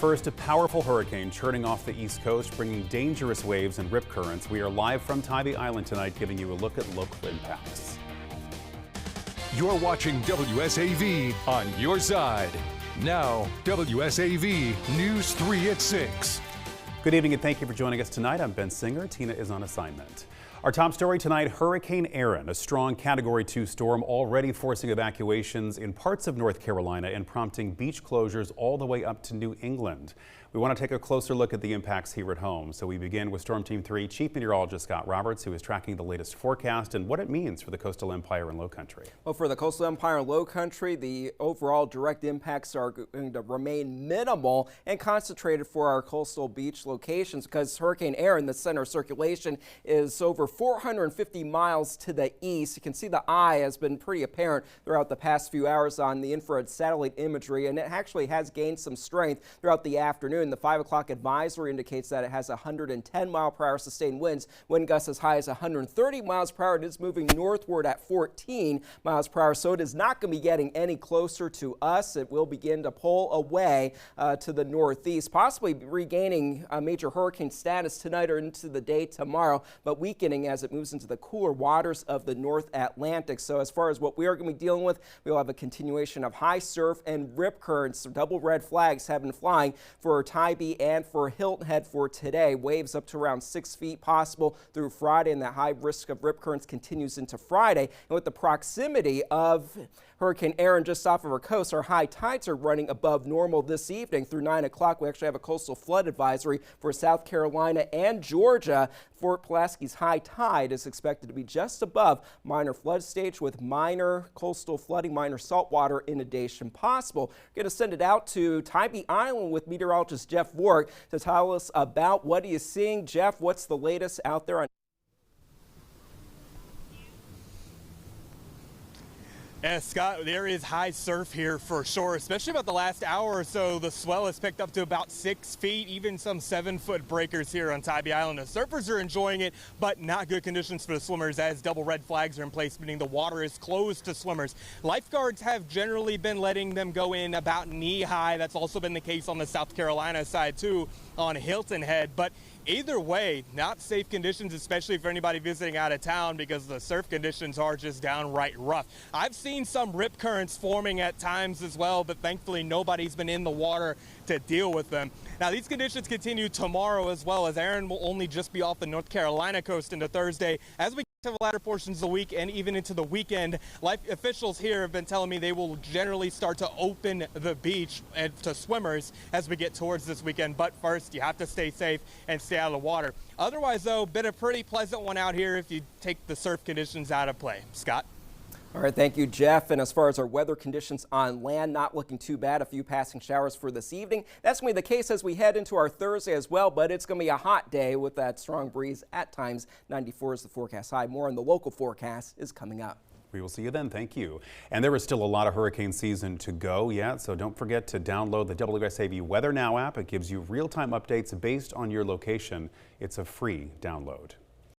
First, a powerful hurricane churning off the East Coast, bringing dangerous waves and rip currents. We are live from Tybee Island tonight, giving you a look at local impacts. You're watching WSAV on your side. Now, WSAV News 3 at 6. Good evening and thank you for joining us tonight. I'm Ben Singer. Tina is on assignment. Our top story tonight, Hurricane Erin, a strong Category 2 storm already forcing evacuations in parts of North Carolina and prompting beach closures all the way up to New England. We want to take a closer look at the impacts here at home. So we begin with Storm Team 3 Chief Meteorologist Scott Roberts, who is tracking the latest forecast and what it means for the coastal empire and low country. Well, for the coastal empire and low country, the overall direct impacts are going to remain minimal and concentrated for our coastal beach locations because Hurricane Erin, the center of circulation, is over 450 miles to the east. You can see the eye has been pretty apparent throughout the past few hours on the infrared satellite imagery, and it actually has gained some strength throughout the afternoon. The 5 o'clock advisory indicates that it has 110 mile per hour sustained winds, wind gusts as high as 130 miles per hour. It is moving northward at 14 miles per hour, so it is not going to be getting any closer to us. It will begin to pull away to the northeast, possibly regaining a major hurricane status tonight or into the day tomorrow, but weakening as it moves into the cooler waters of the North Atlantic. So as far as what we are going to be dealing with, we'll have a continuation of high surf and rip currents. Double red flags have been flying for Tybee and for Hilton Head for today. Waves up to around 6 feet possible through Friday, and that high risk of rip currents continues into Friday. And with the proximity of Hurricane Erin just off of our coast, our high tides are running above normal this evening through 9 o'clock. We actually have a coastal flood advisory for South Carolina and Georgia. Fort Pulaski's high tide is expected to be just above minor flood stage with minor coastal flooding, minor saltwater inundation possible. We're going to send it out to Tybee Island with meteorologist Jeff Vorick to tell us about what he is seeing. Jeff, what's the latest out there on? Yeah, Scott, there is high surf here for sure, especially about the last hour or so. The swell has picked up to about 6 feet, even some 7-foot breakers here on Tybee Island. The surfers are enjoying it, but not good conditions for the swimmers as double red flags are in place, meaning the water is closed to swimmers. Lifeguards have generally been letting them go in about knee high. That's also been the case on the South Carolina side too on Hilton Head. But either way, not safe conditions, especially for anybody visiting out of town because the surf conditions are just downright rough. I've seen some rip currents forming at times as well, but thankfully nobody's been in the water to deal with them. Now, these conditions continue tomorrow as well, as Erin will only just be off the North Carolina coast into Thursday. As we get to the latter portions of the week and even into the weekend, officials here have been telling me they will generally start to open the beach to swimmers as we get towards this weekend. But first, you have to stay safe and stay out of the water. Otherwise, though, been a pretty pleasant one out here if you take the surf conditions out of play. Scott? All right, thank you, Jeff. And as far as our weather conditions on land, not looking too bad. A few passing showers for this evening. That's going to be the case as we head into our Thursday as well, but it's going to be a hot day with that strong breeze at times. 94 is the forecast high. More on the local forecast is coming up. We will see you then. Thank you. And there is still a lot of hurricane season to go yet, so don't forget to download the WSAV Weather Now app. It gives you real-time updates based on your location. It's a free download.